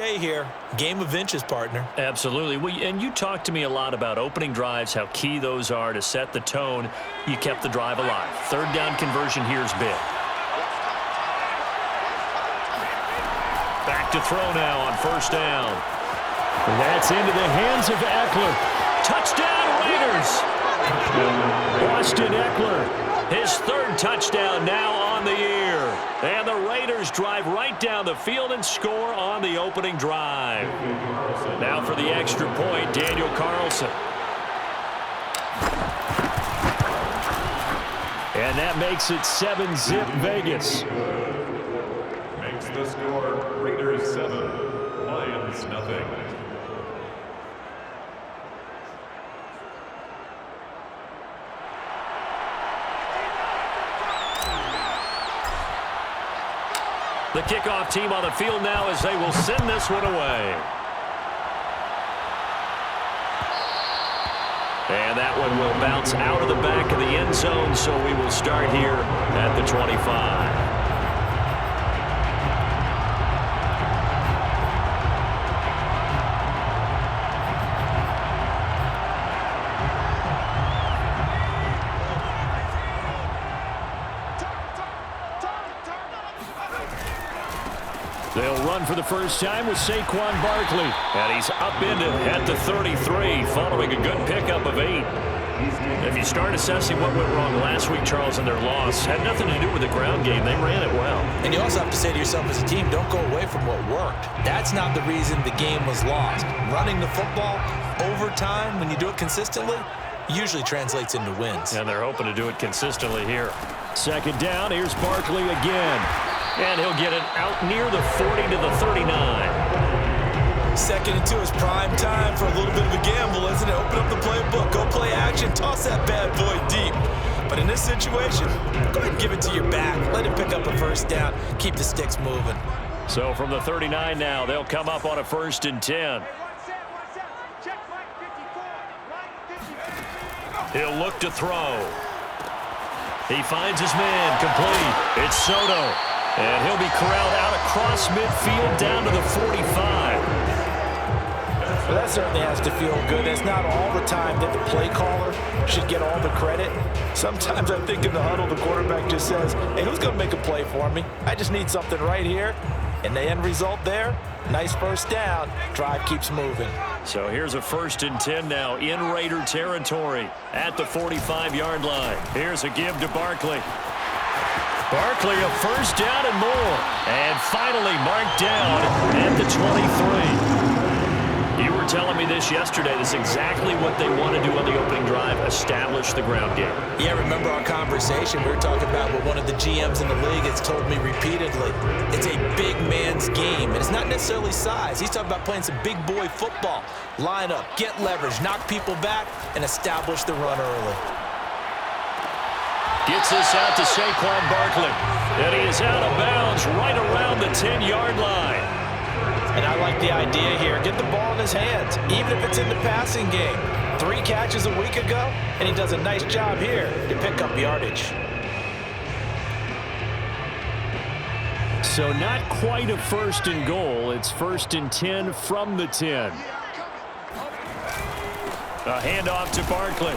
play here. Game of inches, partner. Absolutely. And you talked to me a lot about opening drives, how key those are to set the tone. You kept the drive alive. Third down conversion here is big. Back to throw now on first down. That's into the hands of Eckler. Touchdown, Raiders! Austin Eckler. His third touchdown now on the year. And the Raiders drive right down the field and score on the opening drive. Now for the extra point, Daniel Carlson. And that makes it 7-zip Vegas. Makes the score Raiders 7, Lions nothing. The kickoff team on the field now as they will send this one away. And that one will bounce out of the back of the end zone, so we will start here at the 25. They'll run for the first time with Saquon Barkley. And he's upended at the 33 following a good pickup of 8. If you start assessing what went wrong last week, Charles, in their loss, had nothing to do with the ground game. They ran it well. And you also have to say to yourself as a team, don't go away from what worked. That's not the reason the game was lost. Running the football over time, when you do it consistently, usually translates into wins. And they're hoping to do it consistently here. Second down, here's Barkley again. And he'll get it out near the 40 to the 39. Second and 2 is prime time for a little bit of a gamble, isn't it? Open up the playbook, go play action, toss that bad boy deep. But in this situation, go ahead and give it to your back. Let him pick up a first down. Keep the sticks moving. So from the 39 now, they'll come up on a 1st and 10. He'll look to throw. He finds his man, complete. It's Soto. And he'll be corralled out across midfield down to the 45. Well, that certainly has to feel good. It's not all the time that the play caller should get all the credit. Sometimes I think in the huddle, the quarterback just says, hey, who's going to make a play for me? I just need something right here. And the end result there, nice first down. Drive keeps moving. So here's a 1st and 10 now in Raider territory at the 45-yard line. Here's a give to Barkley. Barkley a first down and more. And finally marked down at the 23. You were telling me this yesterday. This is exactly what they want to do on the opening drive, establish the ground game. Yeah, remember our conversation? We were talking about what one of the GMs in the league has told me repeatedly. It's a big man's game, and it's not necessarily size. He's talking about playing some big boy football. Line up, get leverage, knock people back, and establish the run early. Gets this out to Saquon Barkley. And he is out of bounds right around the 10-yard line. And I like the idea here. Get the ball in his hands, even if it's in the passing game. 3 catches a week ago, and he does a nice job here to pick up yardage. So not quite a 1st and goal. It's 1st and 10 from the 10. A handoff to Barkley.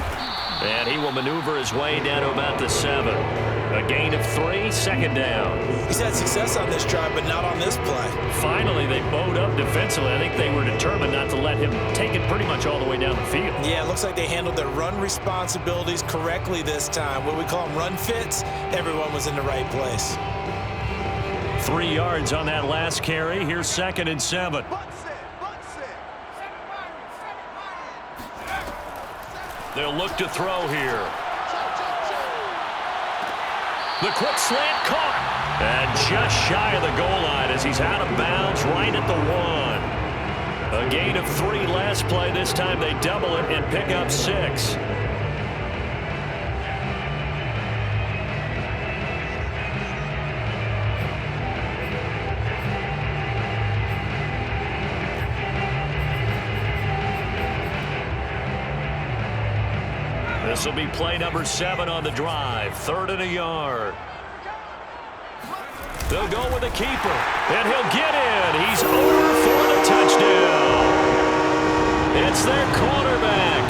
And he will maneuver his way down to about the 7. A gain of 3, 2nd down. He's had success on this drive, but not on this play. Finally, they bowed up defensively. I think they were determined not to let him take it pretty much all the way down the field. Yeah, it looks like they handled their run responsibilities correctly this time. What we call them run fits, everyone was in the right place. 3 yards on that last carry. Here's 2nd and 7. They'll look to throw here. The quick slant caught. And just shy of the goal line as he's out of bounds right at the 1. A gain of 3 last play. This time they double it and pick up 6. This will be play number 7 on the drive. 3rd and a yard. They'll go with the keeper, and he'll get in. He's over for the It's their quarterback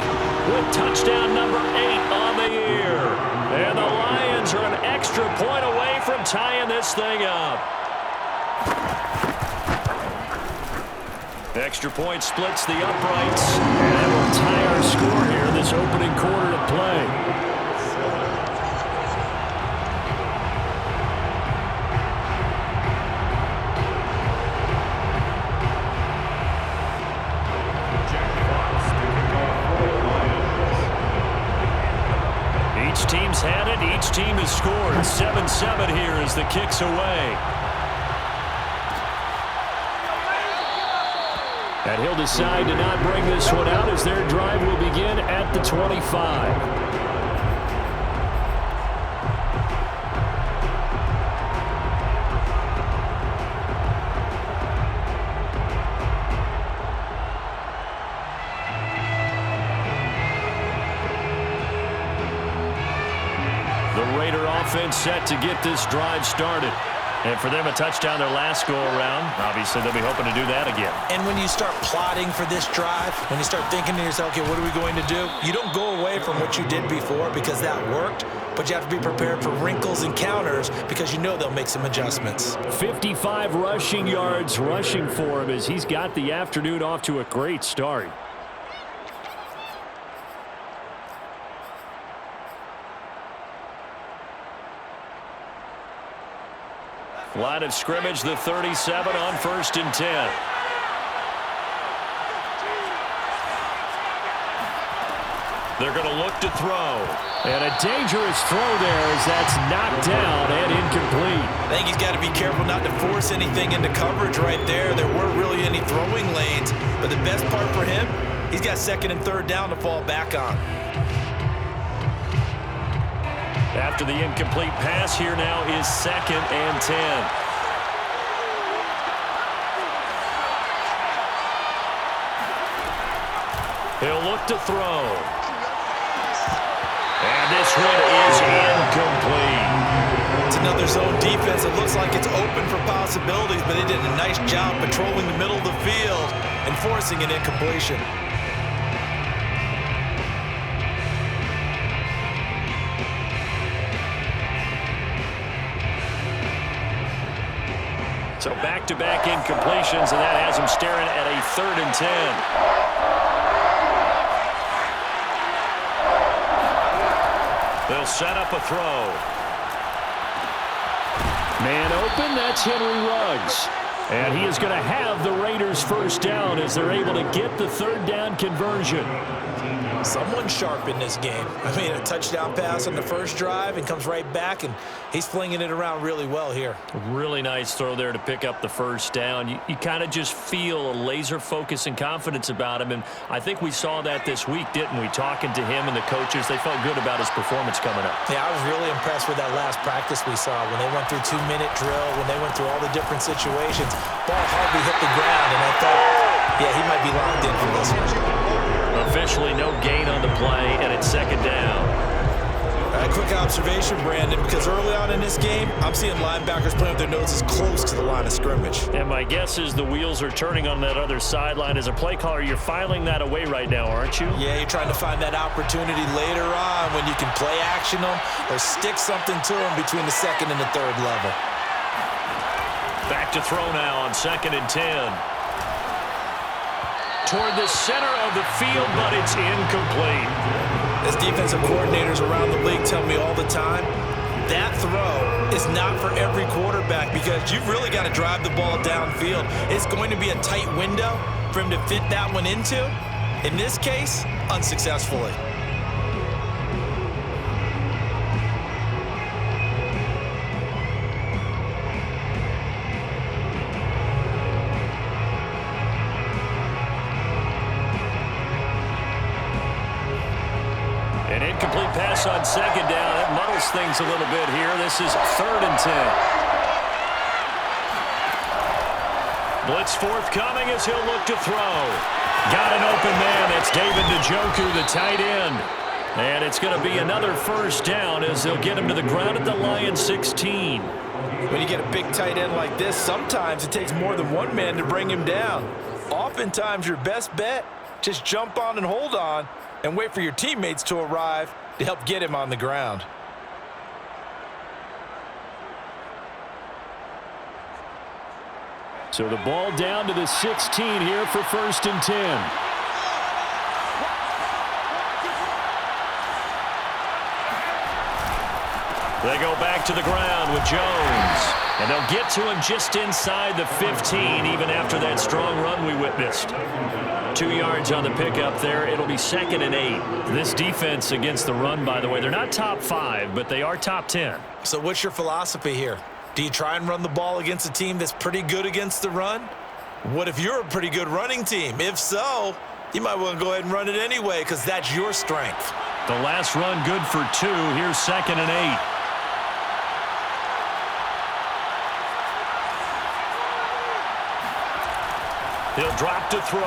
with touchdown number 8 on the year. And the Lions are an extra point away from tying this thing up. Extra point splits the uprights. And that will tie our score here in this opening quarter of play. Each team's had it. Each team has scored. 7-7 here as the kick's away. And he'll decide to not bring this one out as their drive will begin at the 25. The Raider offense set to get this drive started. And for them, a touchdown their last go-around. Obviously, they'll be hoping to do that again. And when you start plotting for this drive, when you start thinking to yourself, okay, what are we going to do? You don't go away from what you did before because that worked, but you have to be prepared for wrinkles and counters because you know they'll make some adjustments. 55 rushing yards rushing for him as he's got the afternoon off to a great start. Line of scrimmage, the 37 on 1st and 10. They're going to look to throw. And a dangerous throw there as that's knocked down and incomplete. I think he's got to be careful not to force anything into coverage right there. There weren't really any throwing lanes, but the best part for him, he's got 2nd and 3rd down to fall back on. After the incomplete pass, here now is 2nd and 10. He'll look to throw. And this one is incomplete. It's another zone defense. It looks like it's open for possibilities, but they did a nice job patrolling the middle of the field and forcing an incompletion. So back-to-back incompletions, and that has him staring at a 3rd and 10. They'll set up a throw. Man open, that's Henry Ruggs. And he is going to have the Raiders' first down as they're able to get the 3rd down conversion. Someone sharp in this game. I mean, a touchdown pass on the first drive and comes right back, and he's flinging it around really well here. Really nice throw there to pick up the first down. You kind of just feel a laser focus and confidence about him, and I think we saw that this week, didn't we? Talking to him and the coaches, they felt good about his performance coming up. Yeah, I was really impressed with that last practice we saw when they went through 2-minute drill, when they went through all the different situations. Ball hardly hit the ground, and I thought, yeah, he might be locked in for this one. Officially no gain on the play, and it's 2nd down. A quick observation, Brandon, because early on in this game, I'm seeing linebackers playing with their noses close to the line of scrimmage. And my guess is the wheels are turning on that other sideline. As a play caller, you're filing that away right now, aren't you? Yeah, you're trying to find that opportunity later on when you can play action them or stick something to them between the 2nd and the 3rd level. Back to throw now on 2nd and 10. Toward the center of the field, but it's incomplete. As defensive coordinators around the league tell me all the time, that throw is not for every quarterback because you've really got to drive the ball downfield. It's going to be a tight window for him to fit that one into. In this case, unsuccessfully. An incomplete pass on 2nd down. That muddles things a little bit here. This is 3rd and 10. Blitz forthcoming as he'll look to throw. Got an open man. That's David Njoku, the tight end. And it's going to be another first down as they'll get him to the ground at the Lions 16. When you get a big tight end like this, sometimes it takes more than one man to bring him down. Oftentimes, your best bet Just jump on and hold on and wait for your teammates to arrive to help get him on the ground. So the ball down to the 16 here for 1st and 10. They go back to the ground with Jones. And they'll get to him just inside the 15, even after that strong run we witnessed. 2 yards on the pickup there. It'll be 2nd and 8. This defense against the run, by the way, they're not top 5, but they are top 10. So what's your philosophy here? Do you try and run the ball against a team that's pretty good against the run? What if you're a pretty good running team? If so, you might want to go ahead and run it anyway because that's your strength. The last run good for 2. Here's 2nd and 8. He'll drop to throw.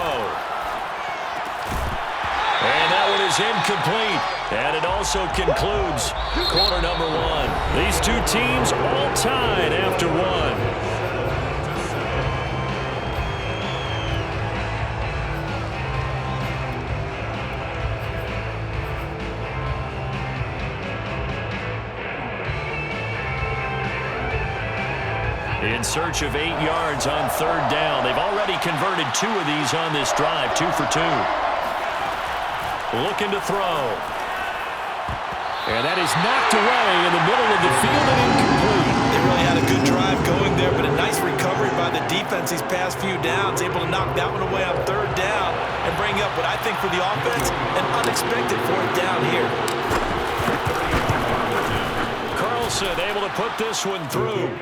And that one is incomplete. And it also concludes quarter number 1. These two teams all tied after 1. In search of 8 yards on 3rd down. They've already converted 2 of these on this drive, 2 for 2. Looking to throw. And that is knocked away in the middle of the field and incomplete. They really had a good drive going there, but a nice recovery by the defense these past few downs, able to knock that one away on 3rd down and bring up what I think for the offense, an unexpected 4th down here. Carlson able to put this one through.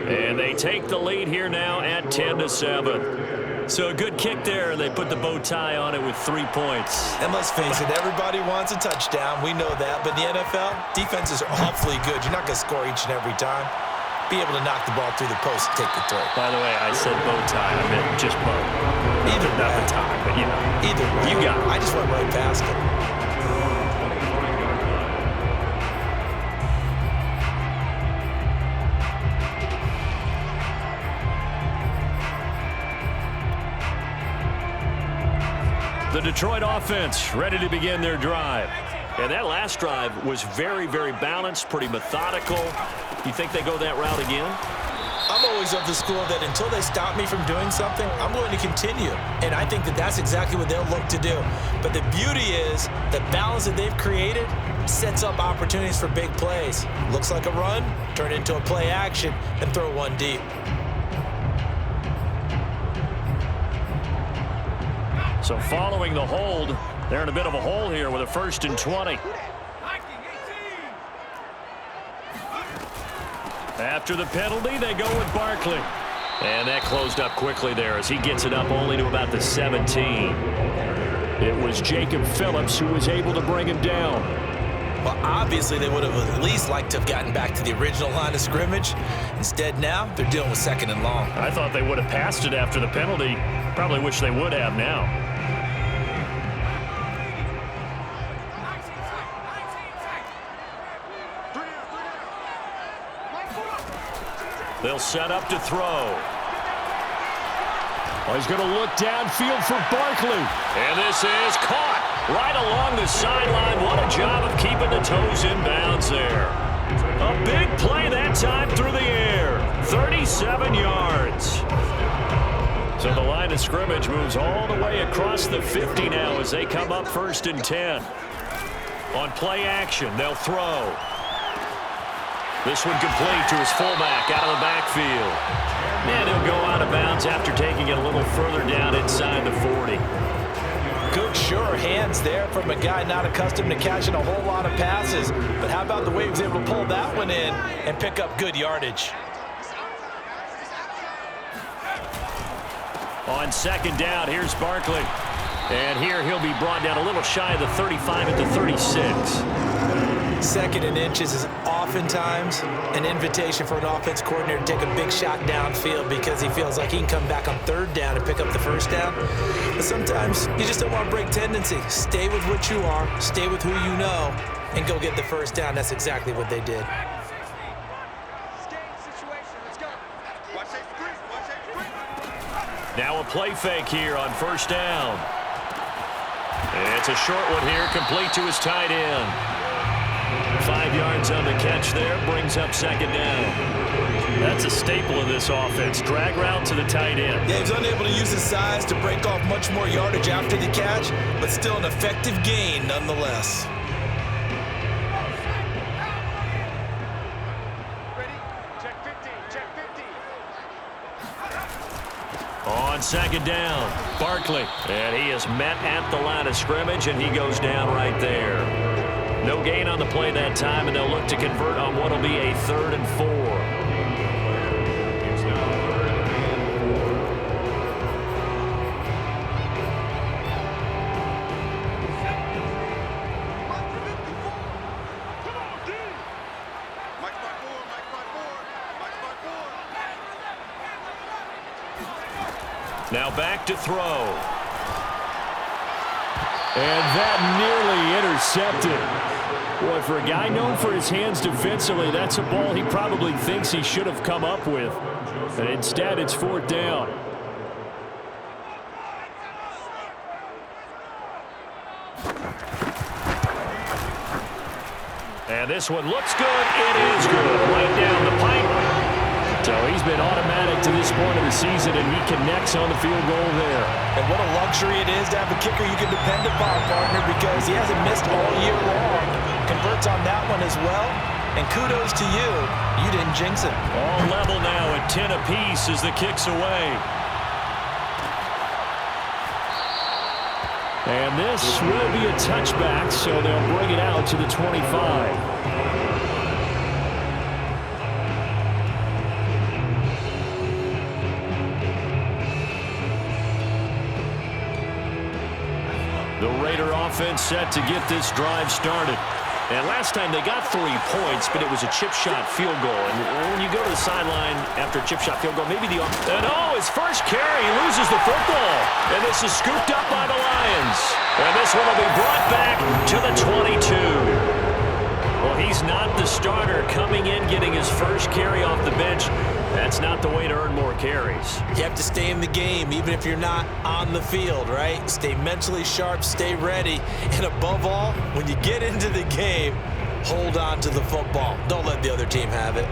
And they take the lead here now at 10-7. So a good kick there. They put the bow tie on it with 3 points. And let's face it, everybody wants a touchdown. We know that. But in the NFL, defenses are awfully good. You're not going to score each and every time. Be able to knock the ball through the post and take the throw. By the way, I said bow tie. I meant just bow. Either not way. the tie, but you know. Either way. You got it. I just went right past it. The Detroit offense ready to begin their drive. And that last drive was very, very balanced, pretty methodical. You think they go that route again? I'm always of the school that until they stop me from doing something, I'm going to continue. And I think that that's exactly what they'll look to do. But the beauty is the balance that they've created sets up opportunities for big plays. Looks like a run, turn it into a play action, and throw one deep. So following the hold, they're in a bit of a hole here with a 1st and 20. After the penalty, they go with Barkley. And that closed up quickly there as he gets it up only to about the 17. It was Jacob Phillips who was able to bring him down. Well, obviously, they would have at least liked to have gotten back to the original line of scrimmage. Instead, now, they're dealing with 2nd and long. I thought they would have passed it after the penalty. Probably wish they would have now. They'll set up to throw. Oh, he's going to look downfield for Barkley. And this is caught right along the sideline. What a job of keeping the toes in bounds there. A big play that time through the air. 37 yards. So the line of scrimmage moves all the way across the 50 now as they come up 1st and 10. On play action, they'll throw. This one complete to his fullback out of the backfield. And he'll go out of bounds after taking it a little further down inside the 40. Good, sure hands there from a guy not accustomed to catching a whole lot of passes. But how about the way he was able to pull that one in and pick up good yardage? On 2nd down, here's Barkley. And here he'll be brought down a little shy of the 35 at the 36. 2nd and inches is oftentimes an invitation for an offense coordinator to take a big shot downfield because he feels like he can come back on 3rd down and pick up the 1st down. But sometimes you just don't want to break tendency. Stay with what you are, stay with who you know, and go get the 1st down. That's exactly what they did. Now a play fake here on 1st down. It's a short one here, complete to his tight end. 5 yards on the catch there, brings up second down. That's a staple of this offense. Drag route to the tight end. Yeah, he's unable to use his size to break off much more yardage after the catch, but still an effective gain nonetheless. On second down, Barkley. And he is met at the line of scrimmage, and he goes down right there. No gain on the play that time, and they'll look to convert on what will be a 3rd and 4. It's now 3rd and 4. Now back to throw. And that nearly intercepted. Boy, for a guy known for his hands defensively, that's a ball he probably thinks he should have come up with. And instead, it's 4th down. And this one looks good. It is good. Right down the pipe. So he's been automatic to this point of the season, and he connects on the field goal there. And what a luxury it is to have a kicker you can depend upon, partner, because he hasn't missed all year long. Converts on that one as well. And kudos to you. You didn't jinx it. All level now at 10 apiece as the kick's away. And this will be a touchback, so they'll bring it out to the 25. The Raider offense set to get this drive started. And last time they got 3 points, but it was a chip shot field goal. And when you go to the sideline after a chip shot field goal, maybe the... And oh, his first carry, he loses the football. And this is scooped up by the Lions. And this one will be brought back to the 22. Well, he's not the starter coming in, getting his first carry off the bench. That's not the way to earn more carries. You have to stay in the game, even if you're not on the field, right? Stay mentally sharp, stay ready, and above all, when you get into the game, hold on to the football. Don't let the other team have it.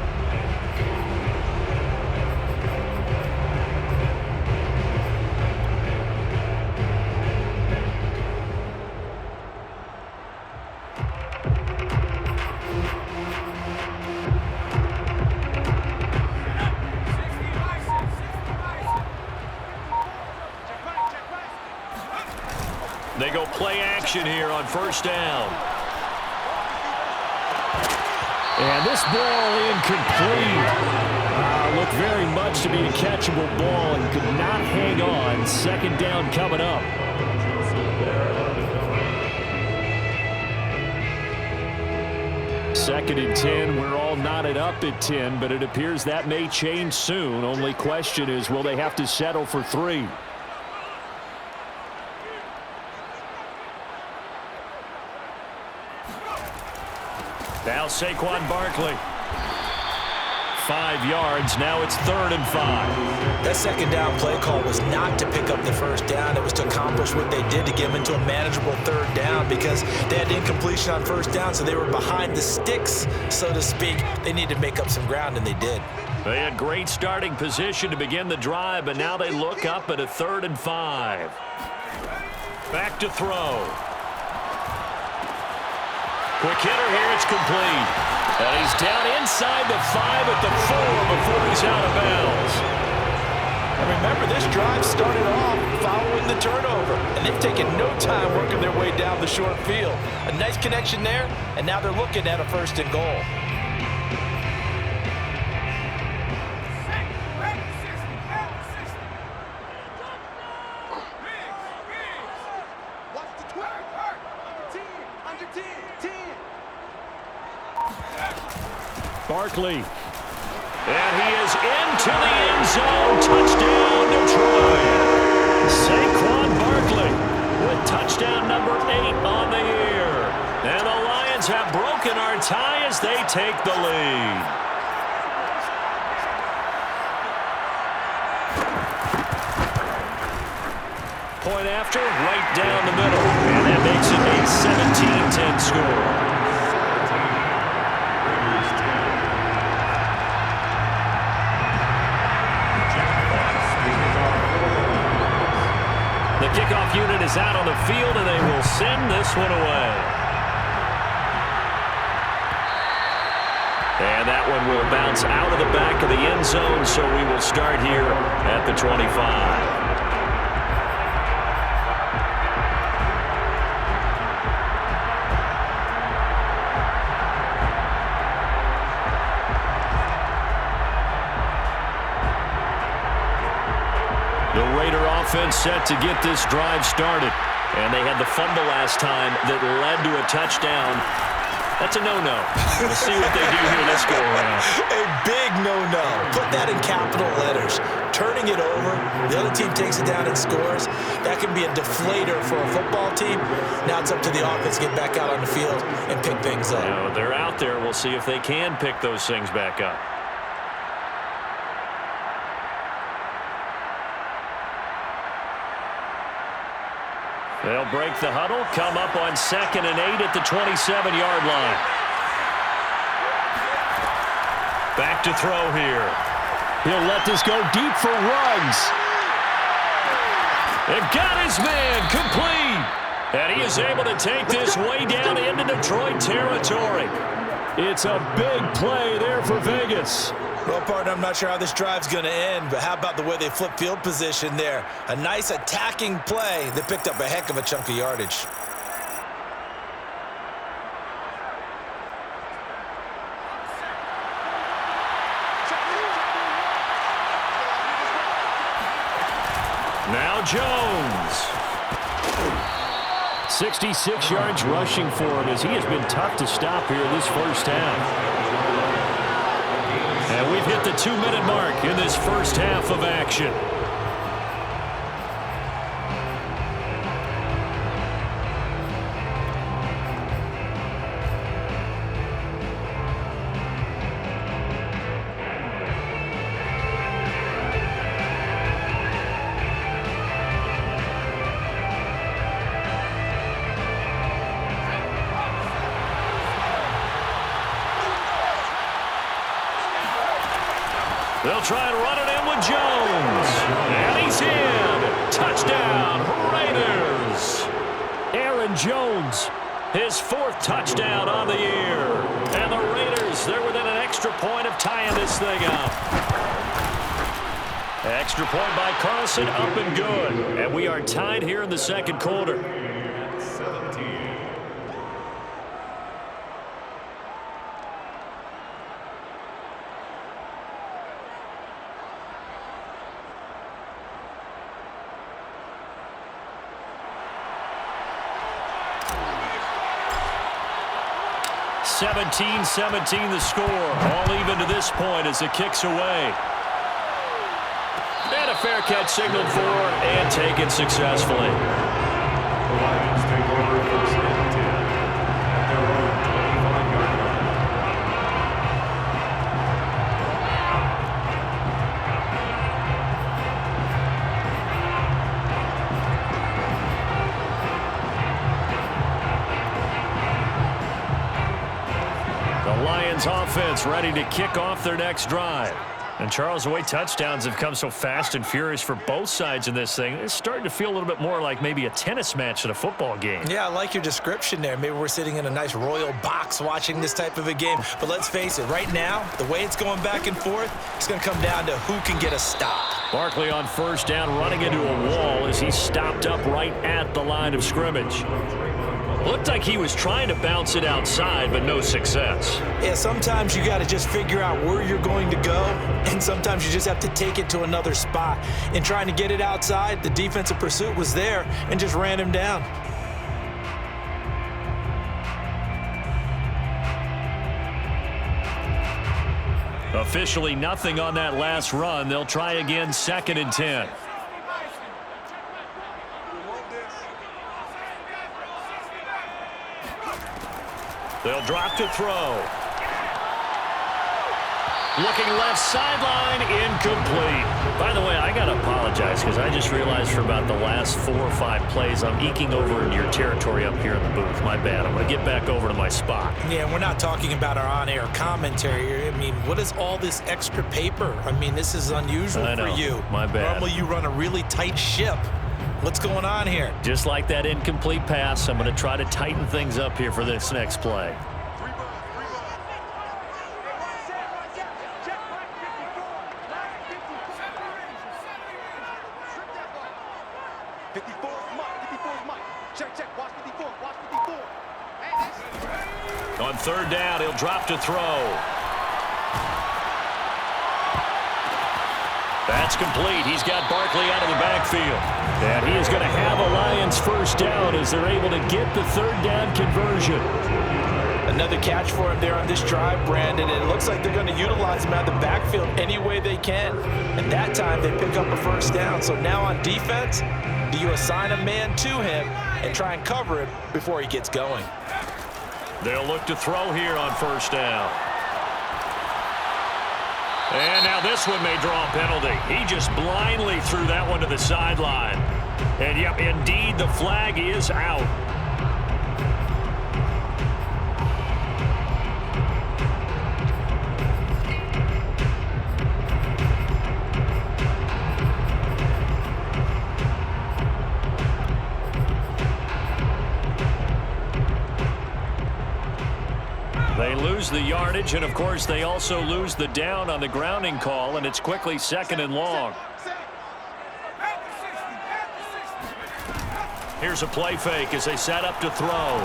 They go play action here on 1st down. And this ball incomplete. Looked very much to be a catchable ball and could not hang on. 2nd down coming up. Second and 10. We're all knotted up at 10, but it appears that may change soon. Only question is, will they have to settle for 3? Now Saquon Barkley. 5 yards. Now it's 3rd and 5. That 2nd down play call was not to pick up the 1st down. It was to accomplish what they did to get them into a manageable 3rd down because they had incompletion on 1st down, so they were behind the sticks, so to speak. They needed to make up some ground, and they did. They had great starting position to begin the drive, but now they look up at a 3rd and 5. Back to throw. Quick hitter here, it's complete. And he's down inside the 5 at the 4 before he's out of bounds. And remember, this drive started off following the turnover, and they've taken no time working their way down the short field. A nice connection there, and now they're looking at a 1st and goal. Barkley. And he is into the end zone. Touchdown, Detroit. Saquon Barkley with touchdown number 8 on the year. And the Lions have broken our tie as they take the lead. point after, right down the middle. And that makes it a 17-10 score. The kickoff unit is out on the field, and they will send this one away. And that one will bounce out of the back of the end zone, so we will start here at the 25. The Raider offense set to get this drive started. And they had the fumble last time that led to a touchdown. That's a no-no. We'll see what they do here this go-around. A big no-no. Put that in capital letters. Turning it over, the other team takes it down and scores. That can be a deflator for a football team. Now it's up to the offense to get back out on the field and pick things up. Now, they're out there. We'll see if they can pick those things back up. They'll break the huddle, come up on 2nd and 8 at the 27-yard line. Back to throw here. He'll let this go deep for Ruggs. They've got his man complete. And he is able to take this way down into Detroit territory. It's a big play there for Vegas. Well, partner, I'm not sure how this drive's going to end, but how about the way they flip field position there? A nice attacking play that picked up a heck of a chunk of yardage. Now Jones. 66 yards rushing for him as he has been tough to stop here this first half. And we've hit the 2-minute mark in this first half of action. They'll try and run it in with Jones. And he's in. Touchdown, Raiders. Aaron Jones, his 4th touchdown on the year. And the Raiders, they're within an extra point of tying this thing up. Extra point by Carlson, up and good. And we are tied here in the second quarter. 17. (17-17) the score. All even to this point as the kick's away. And a fair catch signaled for and taken successfully. The Lions take over 1st and 10 at their own 25-yard line. The Lions offense ready to kick off their next drive. And Charles, the way touchdowns have come so fast and furious for both sides in this thing, it's starting to feel a little bit more like maybe a tennis match than a football game. Yeah, I like your description there. Maybe we're sitting in a nice royal box watching this type of a game. But let's face it, right now, the way it's going back and forth, it's going to come down to who can get a stop. Barkley on 1st down, running into a wall as he stopped up right at the line of scrimmage. Looked like he was trying to bounce it outside, but no success. Yeah, sometimes you got to just figure out where you're going to go, and sometimes you just have to take it to another spot. In trying to get it outside, the defensive pursuit was there and just ran him down. Officially nothing on that last run. They'll try again 2nd and 10. They'll drop to throw. Looking left sideline, incomplete. By the way, I got to apologize because I just realized for about the last 4 or 5 plays, I'm eking over in your territory up here in the booth. My bad. I'm going to get back over to my spot. Yeah, we're not talking about our on-air commentary. I mean, what is all this extra paper? I mean, this is unusual for you. My bad. Normally you run a really tight ship. What's going on here? Just like that incomplete pass, I'm going to try to tighten things up here for this next play. On third down, he'll drop to throw. That's complete. He's got Barkley out of the backfield. And he is going to have a Lions first down as they're able to get the third down conversion. Another catch for him there on this drive, Brandon. And it looks like they're going to utilize him out of the backfield any way they can. And that time they pick up a first down. So now on defense, do you assign a man to him and try and cover him before he gets going? They'll look to throw here on first down. And now this one may draw a penalty. He just blindly threw that one to the sideline. And, yep, indeed, the flag is out. They lose the yardage, and, of course, they also lose the down on the grounding call, and it's quickly 2nd and long. Here's a play fake as they set up to throw.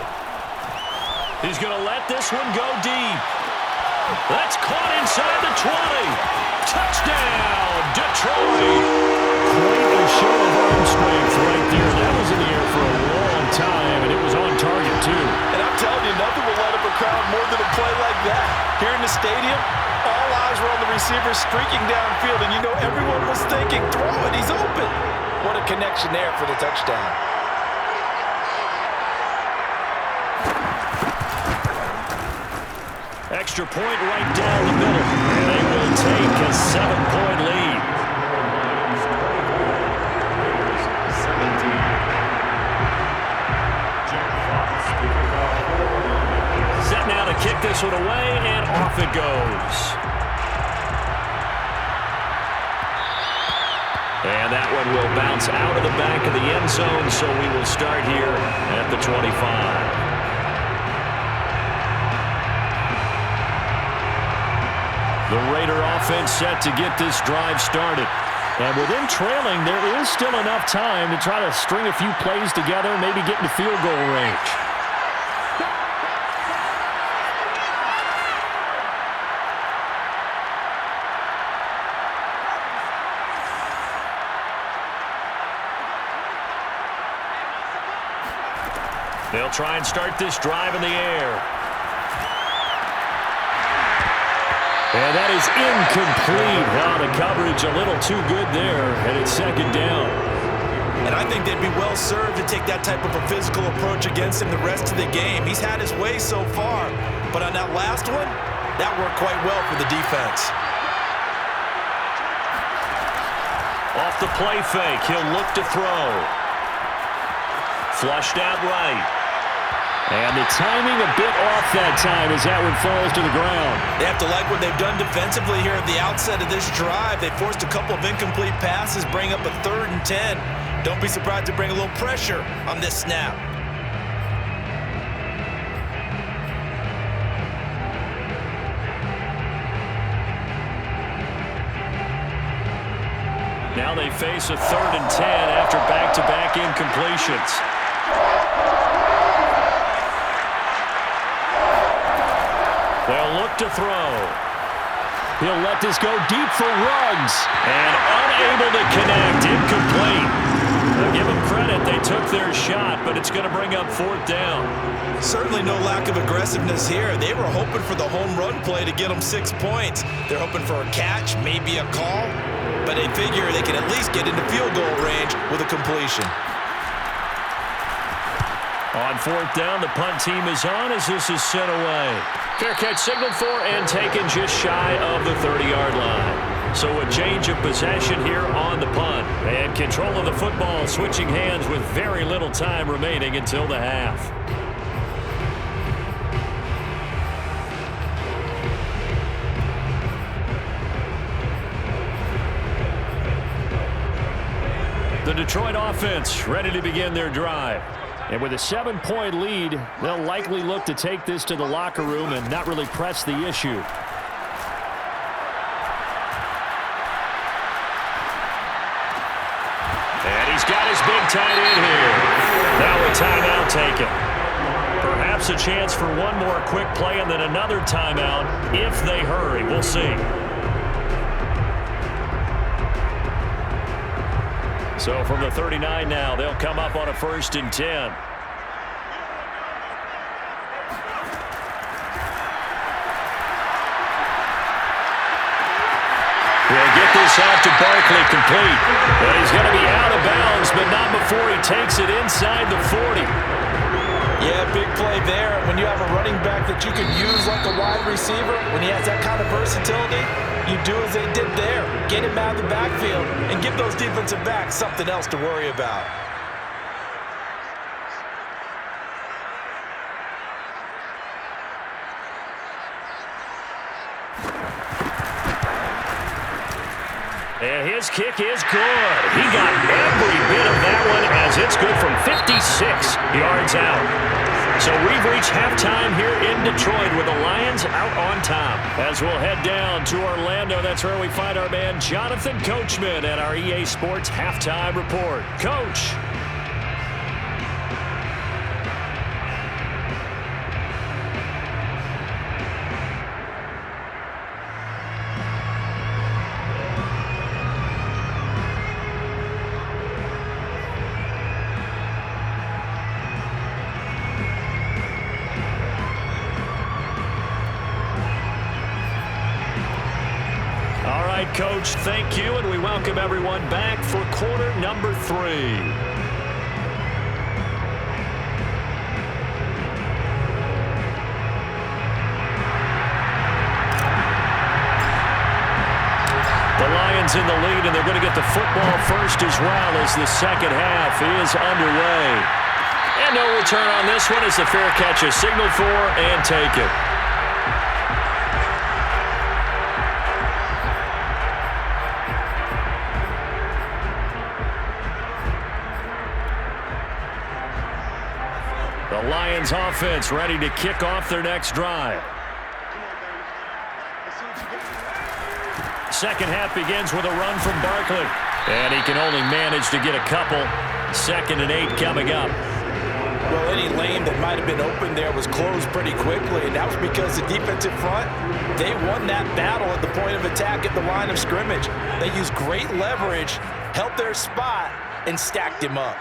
He's going to let this one go deep. That's caught inside the 20. Touchdown, Detroit. Quite a show of arm strength right there. That was in the air for a long time, and it was on target, too. And I'm telling you, nothing will light up a crowd more than a play like that. Here in the stadium, all eyes were on the receiver streaking downfield, and you know everyone was thinking, throw it, he's open. What a connection there for the touchdown. Extra point right down the middle, and they will take a 7-point lead. Set now to kick this one away, and off it goes. And that one will bounce out of the back of the end zone, so we will start here at the 25. The Raider offense set to get this drive started. And with them trailing, there is still enough time to try to string a few plays together and maybe get into field goal range. They'll try and start this drive in the air. And that is incomplete. Now the coverage a little too good there, and it's 2nd down. And I think they'd be well served to take that type of a physical approach against him the rest of the game. He's had his way so far, but on that last one, that worked quite well for the defense. Off the play fake, he'll look to throw. Flushed out right. And the timing a bit off that time as that one falls to the ground. They have to like what they've done defensively here at the outset of this drive. They forced a couple of incomplete passes, bring up a 3rd and 10. Don't be surprised to bring a little pressure on this snap. Now they face a 3rd and 10 after back-to-back incompletions. They'll look to throw. He'll let this go deep for Ruggs. And unable to connect. Incomplete. Now give them credit. They took their shot, but it's going to bring up 4th down. Certainly no lack of aggressiveness here. They were hoping for the home run play to get them 6 points. They're hoping for a catch, maybe a call, but they figure they can at least get into field goal range with a completion. On 4th down, the punt team is on as this is sent away. Fair catch signaled for and taken just shy of the 30-yard line. So a change of possession here on the punt. And control of the football switching hands with very little time remaining until the half. The Detroit offense ready to begin their drive. And with a 7-point lead, they'll likely look to take this to the locker room and not really press the issue. And he's got his big tight end here. Now a timeout taken. Perhaps a chance for one more quick play and then another timeout if they hurry. We'll see. So from the 39 now, they'll come up on a 1st and 10. He'll get this out to Barkley, complete. And he's going to be out of bounds, but not before he takes it inside the 40. Yeah, big play there. When you have a running back that you can use like a wide receiver, when he has that kind of versatility, you do as they did there. Get him out of the backfield and give those defensive backs something else to worry about. And his kick is good. He got every bit of that one as it's good from 56 yards out. So we've reached halftime here in Detroit with the Lions out on top. As we'll head down to Orlando, that's where we find our man Jonathan Coachman at our EA Sports Halftime Report. Coach. Coach, thank you, and we welcome everyone back for quarter number 3. The Lions in the lead, and they're going to get the football first as well as the second half is underway. And no return on this one as the fair catch is signaled for and taken. The Lions offense ready to kick off their next drive. Second half begins with a run from Barkley. And he can only manage to get a couple. 2nd and 8 coming up. Well, any lane that might have been open there was closed pretty quickly, and that was because the defensive front, they won that battle at the point of attack at the line of scrimmage. They used great leverage, held their spot, and stacked him up.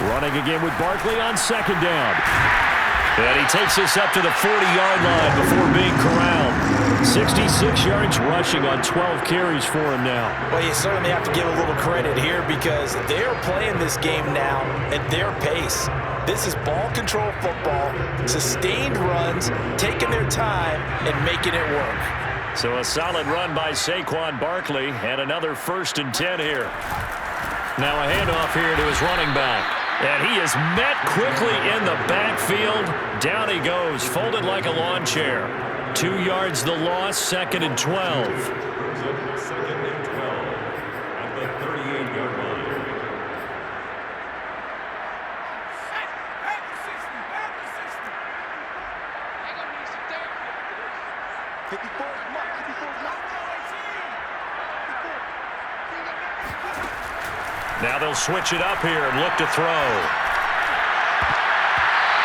Running again with Barkley on 2nd down. And he takes this up to the 40-yard line before being corralled. 66 yards rushing on 12 carries for him now. Well, you certainly have to give a little credit here because they're playing this game now at their pace. This is ball control football, sustained runs, taking their time and making it work. So a solid run by Saquon Barkley and another 1st and 10 here. Now a handoff here to his running back. And he is met quickly in the backfield. Down he goes, folded like a lawn chair. 2 yards the loss, 2nd and 12. 2nd and 12 at the 38-yard line. Now they'll switch it up here and look to throw.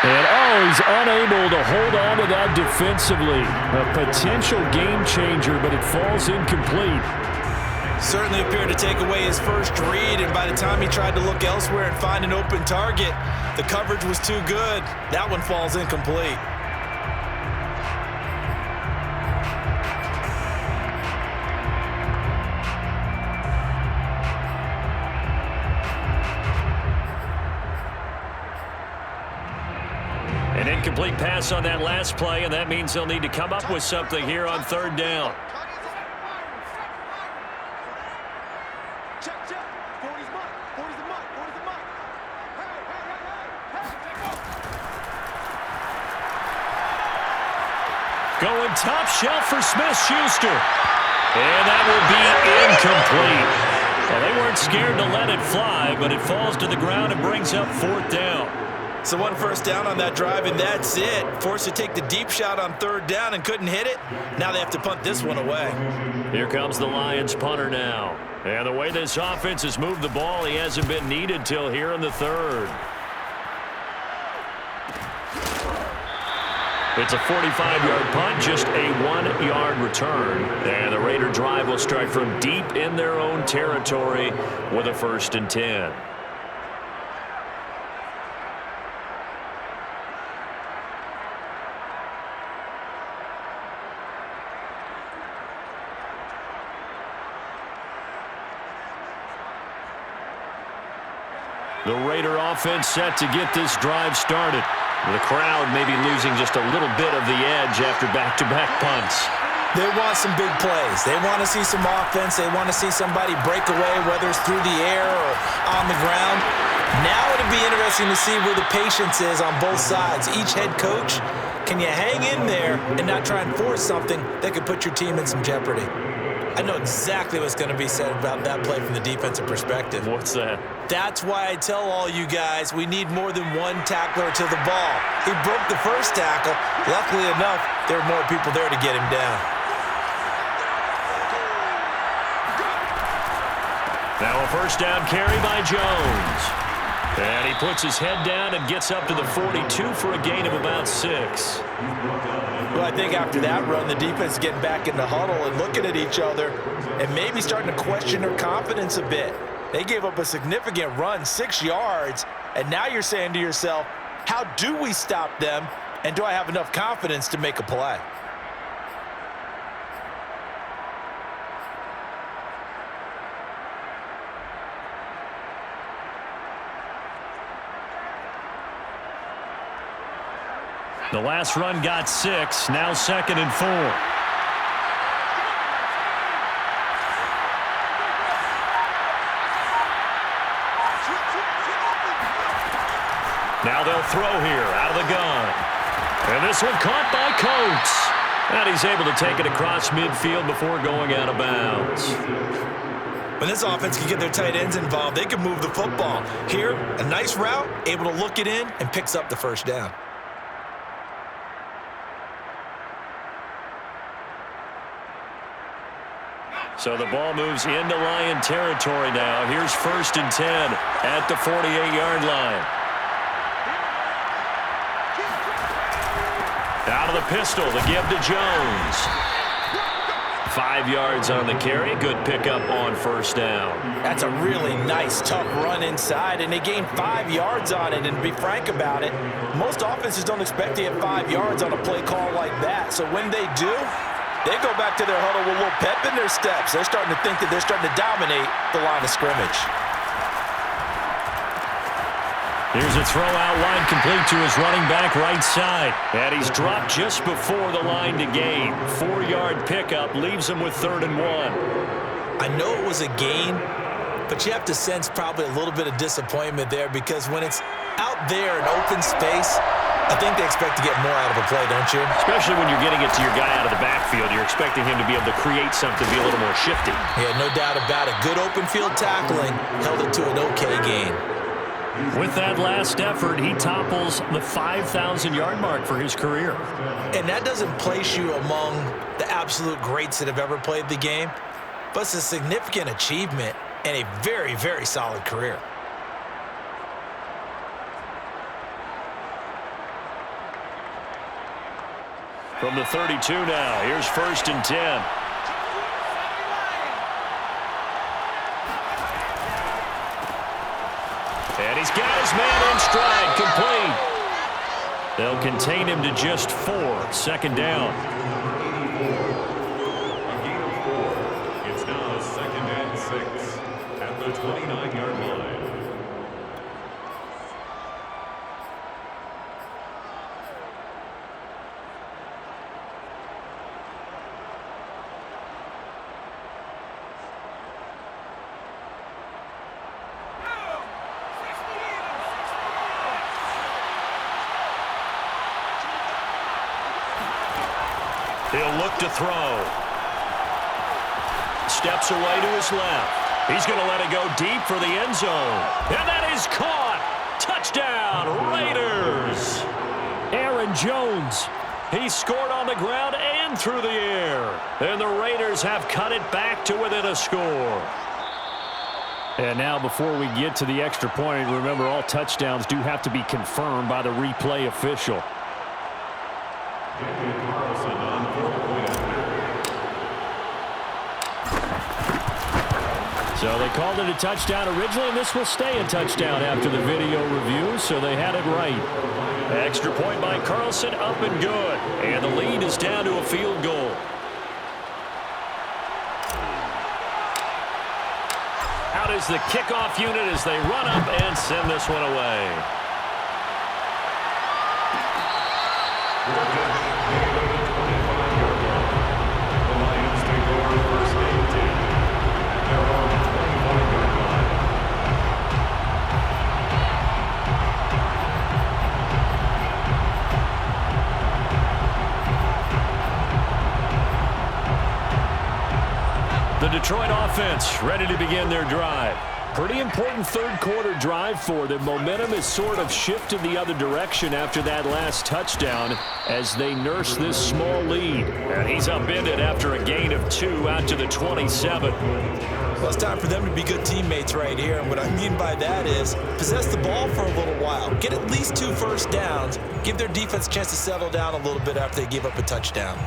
And he's unable to hold on to that defensively. A potential game changer, but it falls incomplete. Certainly appeared to take away his first read, and by the time he tried to look elsewhere and find an open target, the coverage was too good. That one falls incomplete. Incomplete pass on that last play, and that means they'll need to come up with something here on third down. Going top shelf for Smith-Schuster. And that will be incomplete. Well, they weren't scared to let it fly, but it falls to the ground and brings up fourth down. So one first down on that drive, and that's it. Forced to take the deep shot on third down and couldn't hit it. Now they have to punt this one away. Here comes the Lions punter now. And the way this offense has moved the ball, he hasn't been needed till here in the third. It's a 45-yard punt, just a 1-yard return. And the Raider drive will start from deep in their own territory with a 1st and 10. The Raider offense set to get this drive started. The crowd may be losing just a little bit of the edge after back-to-back punts. They want some big plays. They want to see some offense. They want to see somebody break away, whether it's through the air or on the ground. Now it'll be interesting to see where the patience is on both sides. Each head coach, can you hang in there and not try and force something that could put your team in some jeopardy? I know exactly what's going to be said about that play from the defensive perspective. What's that? That's why I tell all you guys we need more than one tackler to the ball. He broke the first tackle. Luckily enough, there were more people there to get him down. Now a first down carry by Jones. And he puts his head down and gets up to the 42 for a gain of about 6. Well, I think after that run, the defense is getting back in the huddle and looking at each other and maybe starting to question their confidence a bit. They gave up a significant run, 6 yards, and now you're saying to yourself, how do we stop them, and do I have enough confidence to make a play? The last run got 6, now 2nd and 4. Now they'll throw here out of the gun. And this one caught by Coates. And he's able to take it across midfield before going out of bounds. When this offense can get their tight ends involved, they can move the football. Here, a nice route, able to look it in, and picks up the first down. So the ball moves into Lion territory now. Here's 1st and 10 at the 48-yard line. Out of the pistol, the give to Jones. 5 yards on the carry. Good pickup on 1st down. That's a really nice, tough run inside, and they gained 5 yards on it. And to be frank about it, most offenses don't expect to get 5 yards on a play call like that. So when they do, they go back to their huddle with a little pep in their steps. They're starting to think that they're starting to dominate the line of scrimmage. Here's a throw out wide, complete to his running back right side. And he's dropped just before the line to gain. 4-yard pickup leaves him with 3rd and 1. I know it was a gain, but you have to sense probably a little bit of disappointment there because when it's out there in open space, I think they expect to get more out of a play, don't you? Especially when you're getting it to your guy out of the backfield. You're expecting him to be able to create something, be a little more shifty. Yeah, no doubt about it. Good open field tackling held it to an okay gain. With that last effort, he topples the 5,000-yard mark for his career. And that doesn't place you among the absolute greats that have ever played the game, but it's a significant achievement and a very, very solid career. From the 32 now, here's 1st and 10. And he's got his man in stride, complete. They'll contain him to just 4, 2nd down. A gain of 4. It's now 2nd and 6 at the 29-yard line. He'll look to throw. Steps away to his left. He's going to let it go deep for the end zone. And that is caught. Touchdown, Raiders. Aaron Jones. He scored on the ground and through the air. And the Raiders have cut it back to within a score. And now before we get to the extra point, remember all touchdowns do have to be confirmed by the replay official. So they called it a touchdown originally, and this will stay a touchdown after the video review, so they had it right. Extra point by Carlson, up and good. And the lead is down to a field goal. Out is the kickoff unit as they run up and send this one away. The Detroit offense ready to begin their drive. Pretty important third quarter drive for them. Momentum has sort of shifted the other direction after that last touchdown as they nurse this small lead. And he's upended after a gain of 2 out to the 27. Well, it's time for them to be good teammates right here. And what I mean by that is possess the ball for a little while. Get at least 2 first downs. Give their defense a chance to settle down a little bit after they give up a touchdown.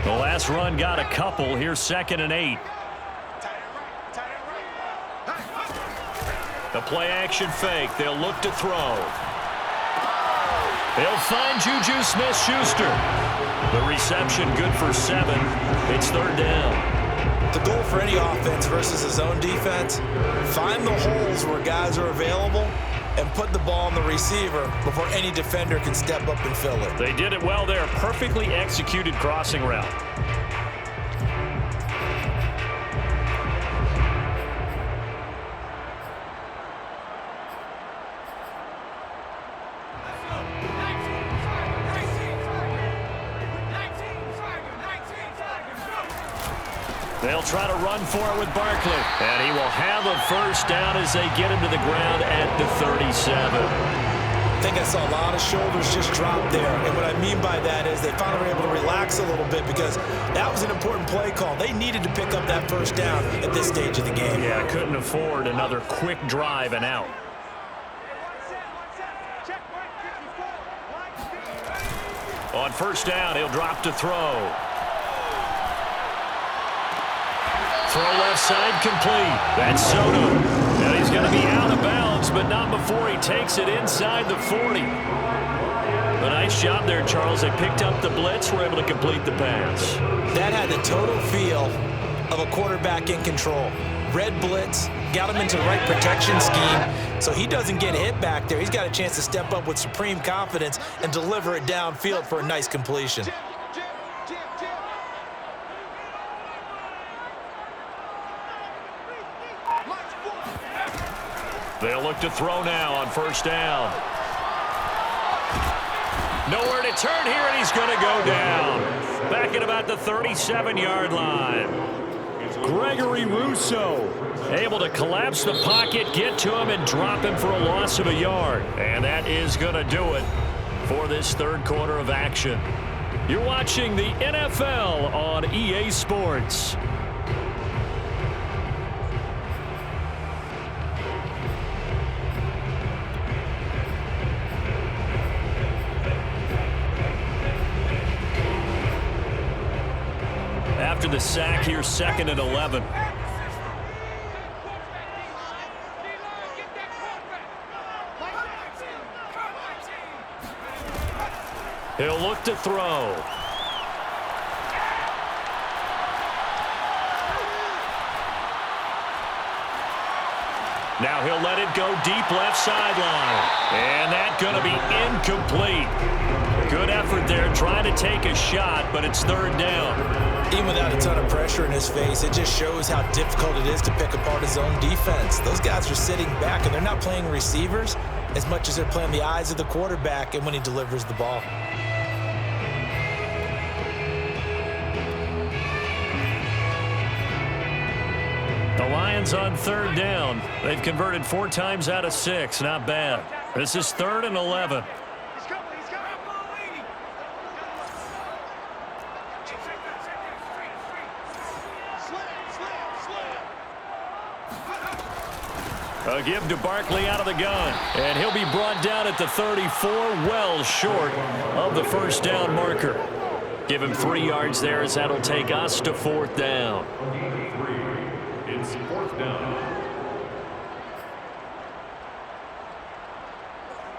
The last run got a couple. Here's 2nd and 8. The play action fake. They'll look to throw. They'll find Juju Smith-Schuster. The reception good for 7. It's 3rd down. The goal for any offense versus his own defense, find the holes where guys are available and put the ball on the receiver before any defender can step up and fill it. They did it well there. Perfectly executed crossing route. They'll try to run for it with Barkley. And he will have a first down as they get him to the ground at the 37. I think I saw a lot of shoulders just drop there. And what I mean by that is they finally were able to relax a little bit because that was an important play call. They needed to pick up that first down at this stage of the game. Yeah, couldn't afford another quick drive and out. On first down, he'll drop to throw. Throw left side complete. That's Soto. And he's going to be out of bounds, but not before he takes it inside the 40. A nice job there, Charles. They picked up the blitz, were able to complete the pass. That had the total feel of a quarterback in control. Red blitz, got him into the right protection scheme, so he doesn't get hit back there. He's got a chance to step up with supreme confidence and deliver it downfield for a nice completion. They'll look to throw now on first down. Nowhere to turn here, and he's going to go down. Back at about the 37-yard line. Gregory Rousseau able to collapse the pocket, get to him, and drop him for a loss of a yard. And that is going to do it for this third quarter of action. You're watching the NFL on EA Sports. After the sack, here's 2nd and 11. He'll look to throw. Now he'll let it go deep left sideline. And that's going to be incomplete. Good effort there trying to take a shot, but it's third down. Even without a ton of pressure in his face, it just shows how difficult it is to pick apart his own defense. Those guys are sitting back, and they're not playing receivers as much as they're playing the eyes of the quarterback and when he delivers the ball. The Lions on third down. They've converted 4 times out of 6. Not bad. This is 3rd and 11. A give to Barkley out of the gun. And he'll be brought down at the 34, well short of the first down marker. Give him 3 yards there as that'll take us to 4th down. It's 4th down.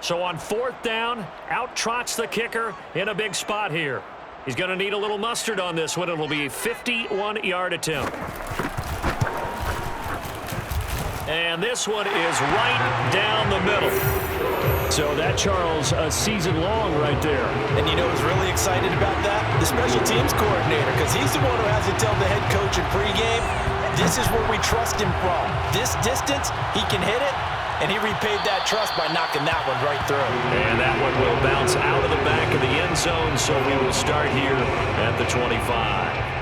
So on 4th down, out trots the kicker in a big spot here. He's going to need a little mustard on this one. It'll be a 51-yard attempt. And this one is right down the middle. So that, Charles, a season long right there. And you know who's really excited about that? The special teams coordinator, because he's the one who has to tell the head coach in pregame, this is where we trust him from. This distance, he can hit it, and he repaid that trust by knocking that one right through. And that one will bounce out of the back of the end zone, so we will start here at the 25.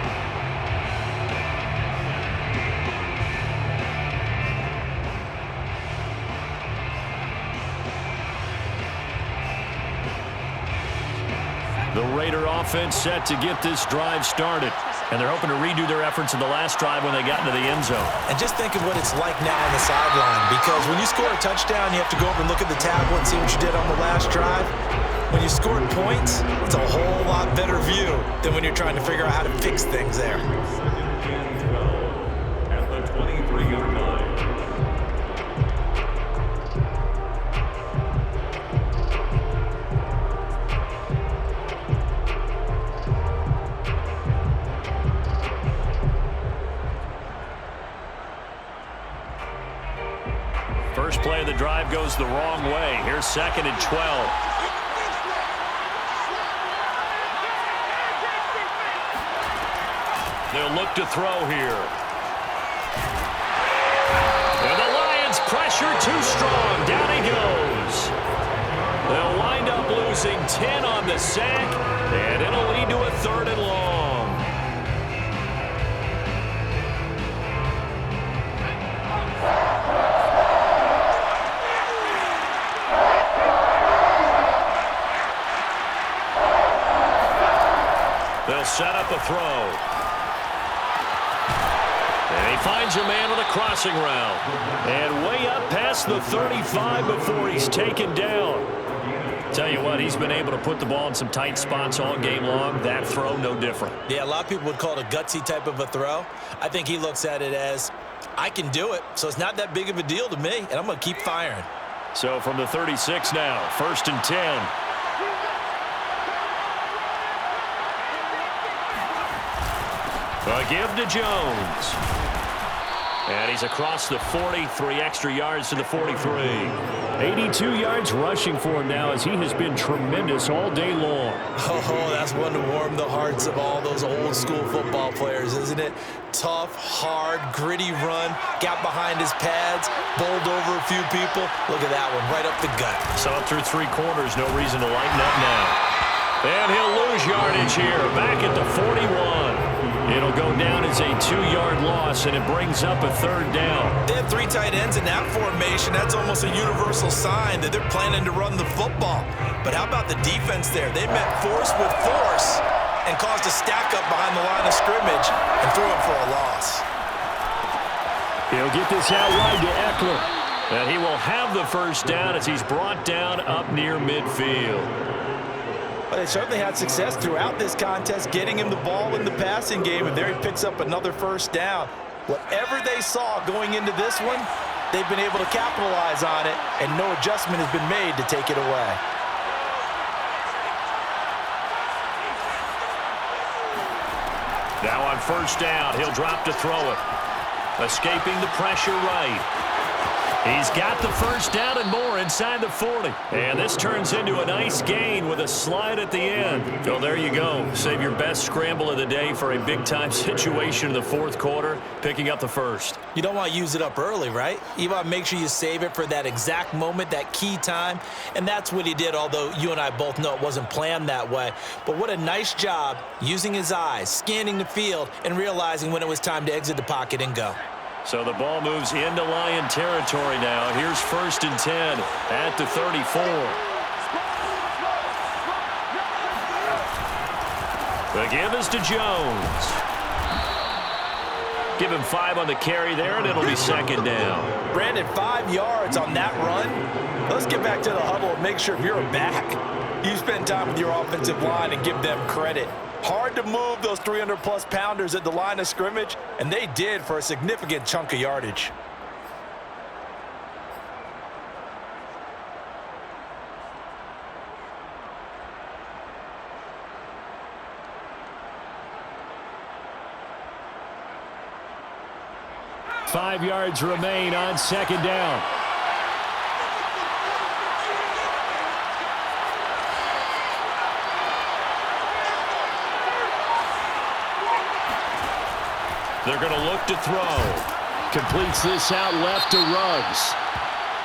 The Raider offense set to get this drive started. And they're hoping to redo their efforts in the last drive when they got into the end zone. And just think of what it's like now on the sideline, because when you score a touchdown, you have to go over and look at the tablet and see what you did on the last drive. When you scored points, it's a whole lot better view than when you're trying to figure out how to fix things there. 2nd and 12 at the 23-yard line. First play of the drive goes the wrong way. Here's 2nd and 12. They'll look to throw here. And the Lions pressure too strong. Down he goes. They'll wind up losing 10 on the sack, and it'll lead to a 3rd and long. They'll set up a throw. And he finds a man with a crossing route. And way up past the 35 before he's taken down. Tell you what, he's been able to put the ball in some tight spots all game long. That throw, no different. Yeah, a lot of people would call it a gutsy type of a throw. I think he looks at it as, I can do it, so it's not that big of a deal to me, and I'm going to keep firing. So from the 36 now, 1st and 10. A give to Jones. And he's across the 40, 3 extra yards to the 43. 82 yards rushing for him now as he has been tremendous all day long. Oh, that's one to warm the hearts of all those old school football players, isn't it? Tough, hard, gritty run, got behind his pads, bowled over a few people. Look at that one, right up the gut. So up through 3 quarters, no reason to lighten up now. And he'll lose yardage here, back at the 41. It'll go down as a 2-yard loss, and it brings up a 3rd down. They have 3 tight ends in that formation. That's almost a universal sign that they're planning to run the football. But how about the defense there? They met force with force and caused a stack up behind the line of scrimmage and threw him for a loss. He'll get this out wide to Eckler. And he will have the first down as he's brought down up near midfield. Well, they certainly had success throughout this contest, getting him the ball in the passing game, and there he picks up another first down. Whatever they saw going into this one, they've been able to capitalize on it, and no adjustment has been made to take it away. Now on first down, he'll drop to throw it. Escaping the pressure right. He's got the first down and more inside the 40. And this turns into a nice gain with a slide at the end. Well, there you go. Save your best scramble of the day for a big-time situation in the fourth quarter, picking up the first. You don't want to use it up early, right? You want to make sure you save it for that exact moment, that key time. And that's what he did, although you and I both know it wasn't planned that way. But what a nice job using his eyes, scanning the field, and realizing when it was time to exit the pocket and go. So the ball moves into Lion territory now. Here's 1st and 10 at the 34. The give is to Jones. Give him 5 on the carry there, and it'll be 2nd down. Brandon, 5 yards on that run. Let's get back to the huddle and make sure if you're a back, you spend time with your offensive line and give them credit. Hard to move those 300-plus pounders at the line of scrimmage, and they did for a significant chunk of yardage. Five yards remain on 2nd down. They're going to look to throw. Completes this out left to Ruggs.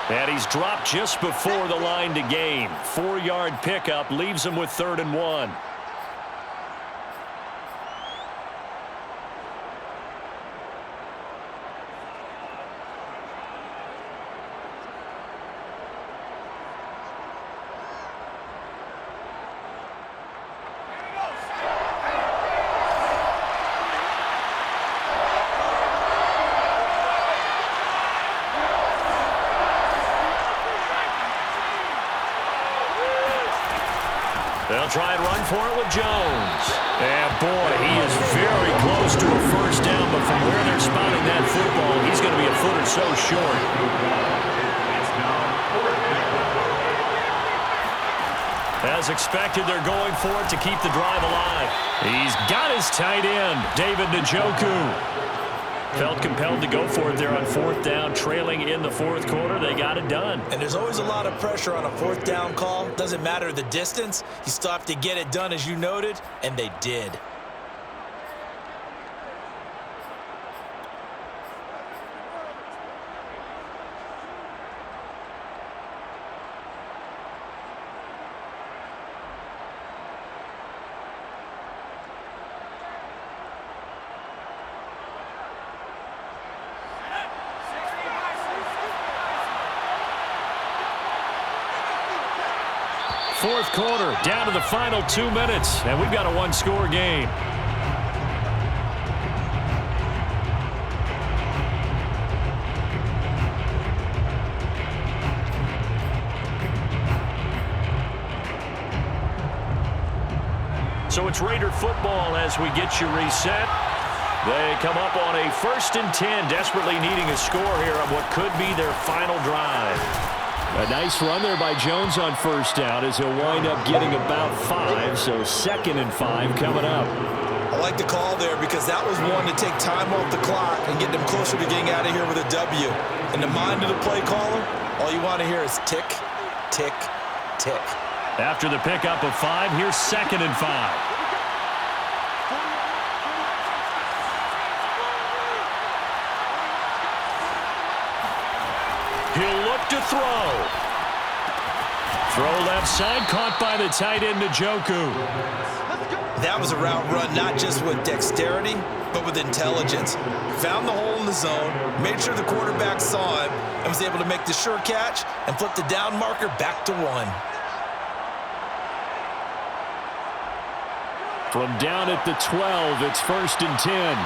And he's dropped just before the line to gain. 4-yard pickup leaves him with 3rd and 1. They'll try and run for it with Jones. And, boy, he is very close to a first down, but from where they're spotting that football, he's going to be a foot or so short. As expected, they're going for it to keep the drive alive. He's got his tight end, David Njoku. Felt compelled to go for it there on 4th down, trailing in the 4th quarter. They got it done. And there's always a lot of pressure on a 4th down call. Doesn't matter the distance. You still have to get it done, as you noted, and they did. Fourth quarter, down to the final 2 minutes, and we've got a one-score game. So it's Raider football as we get you reset. They come up on a 1st and 10, desperately needing a score here on what could be their final drive. A nice run there by Jones on 1st down as he'll wind up getting about 5, so 2nd and 5 coming up. I like the call there because that was one to take time off the clock and get them closer to getting out of here with a W. In the mind of the play caller, all you want to hear is tick, tick, tick. After the pickup of 5, here's 2nd and 5. He'll look to throw. Throw left side, caught by the tight end, Njoku. That was a route run not just with dexterity, but with intelligence. Found the hole in the zone, made sure the quarterback saw him, and was able to make the sure catch and flip the down marker back to 1. From down at the 12, it's 1st and 10.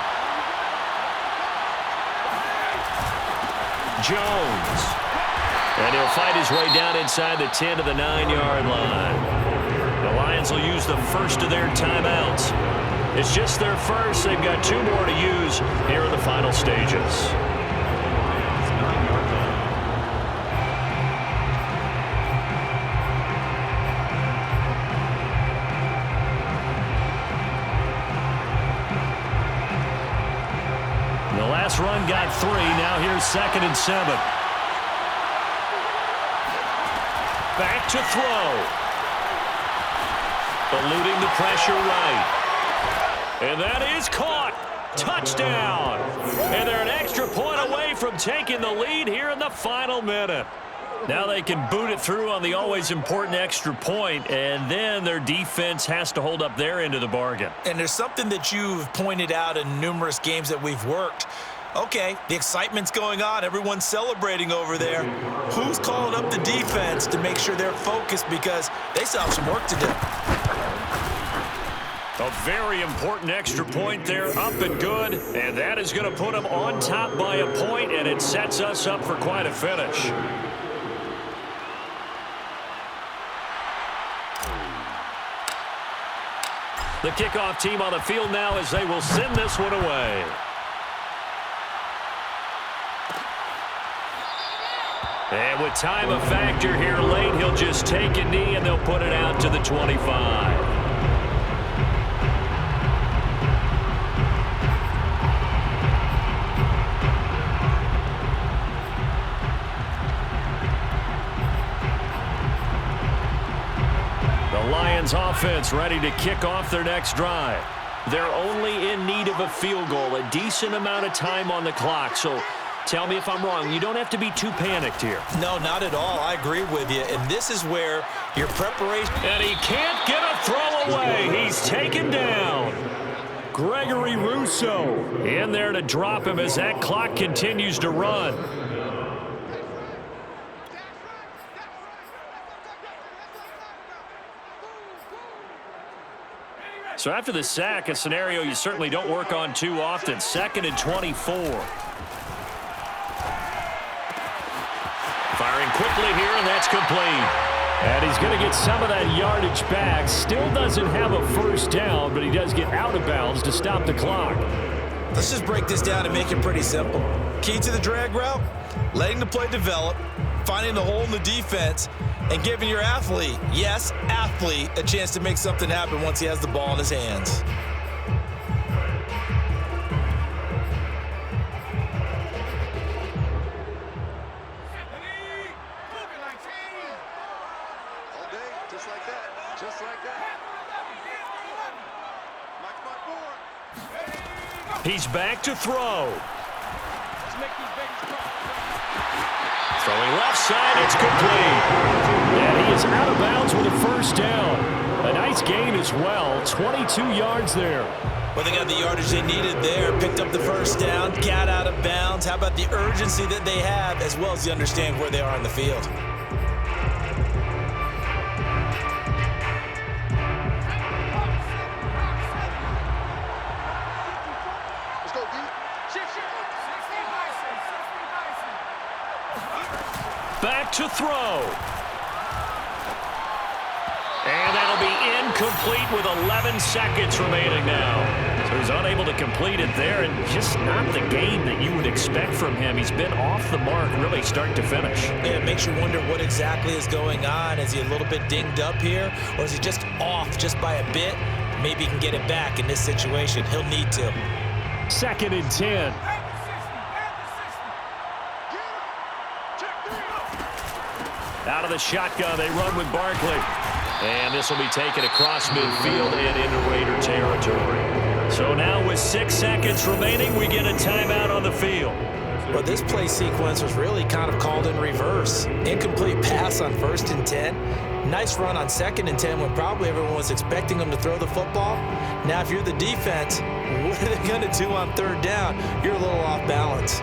Jones. And he'll fight his way down inside the 10 to the 9-yard line. The Lions will use the first of their timeouts. It's just their first. They've got 2 more to use here in the final stages. The last run got 3. Now here's 2nd and 7. Back to throw. Eluding the pressure right. And that is caught. Touchdown. And they're an extra point away from taking the lead here in the final minute. Now they can boot it through on the always important extra point, and then their defense has to hold up their end of the bargain. And there's something that you've pointed out in numerous games that we've worked. Okay, the excitement's going on. Everyone's celebrating over there. Who's calling up the defense to make sure they're focused, because they still have some work to do. A very important extra point there, up and good. And that is going to put them on top by a point, and it sets us up for quite a finish. The kickoff team on the field now as they will send this one away. And with time a factor here late, he'll just take a knee and they'll put it out to the 25. The Lions offense ready to kick off their next drive. They're only in need of a field goal, a decent amount of time on the clock. So tell me if I'm wrong. You don't have to be too panicked here. No, not at all. I agree with you. And this is where your preparation... And he can't get a throw away. He's taken down. Gregory Rousseau in there to drop him as that clock continues to run. So after the sack, a scenario you certainly don't work on too often. 2nd and 24. Firing quickly here, and that's complete. And he's going to get some of that yardage back. Still doesn't have a first down, but he does get out of bounds to stop the clock. Let's just break this down and make it pretty simple. Key to the drag route, letting the play develop, finding the hole in the defense, and giving your athlete, yes, athlete, a chance to make something happen once he has the ball in his hands. He's back to throw. Throwing left side, it's complete. And he is out of bounds with a first down. A nice gain as well, 22 yards there. Well, they got the yardage they needed there, picked up the first down, got out of bounds. How about the urgency that they have, as well as they understand where they are on the field? Back to throw. And that'll be incomplete with 11 seconds remaining now. So he's unable to complete it there, and just not the game that you would expect from him. He's been off the mark really start to finish. Yeah, it makes you wonder what exactly is going on. Is he a little bit dinged up here, or is he just off just by a bit? Maybe he can get it back in this situation. He'll need to. 2nd and 10. Out of the shotgun, they run with Barkley. And this will be taken across midfield and into Raider territory. So now with 6 seconds remaining, we get a timeout on the field. Well, this play sequence was really kind of called in reverse. Incomplete pass on 1st and 10. Nice run on 2nd and 10 when probably everyone was expecting them to throw the football. Now, if you're the defense, what are they going to do on 3rd down? You're a little off balance.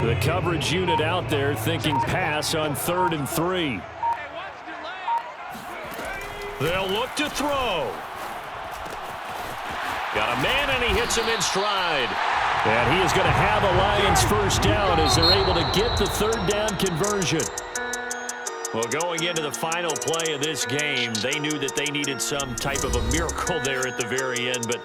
The coverage unit out there thinking pass on 3rd and 3. They'll look to throw. Got a man, and he hits him in stride. And he is going to have a Lions first down as they're able to get the 3rd down conversion. Well, going into the final play of this game, they knew that they needed some type of a miracle there at the very end, but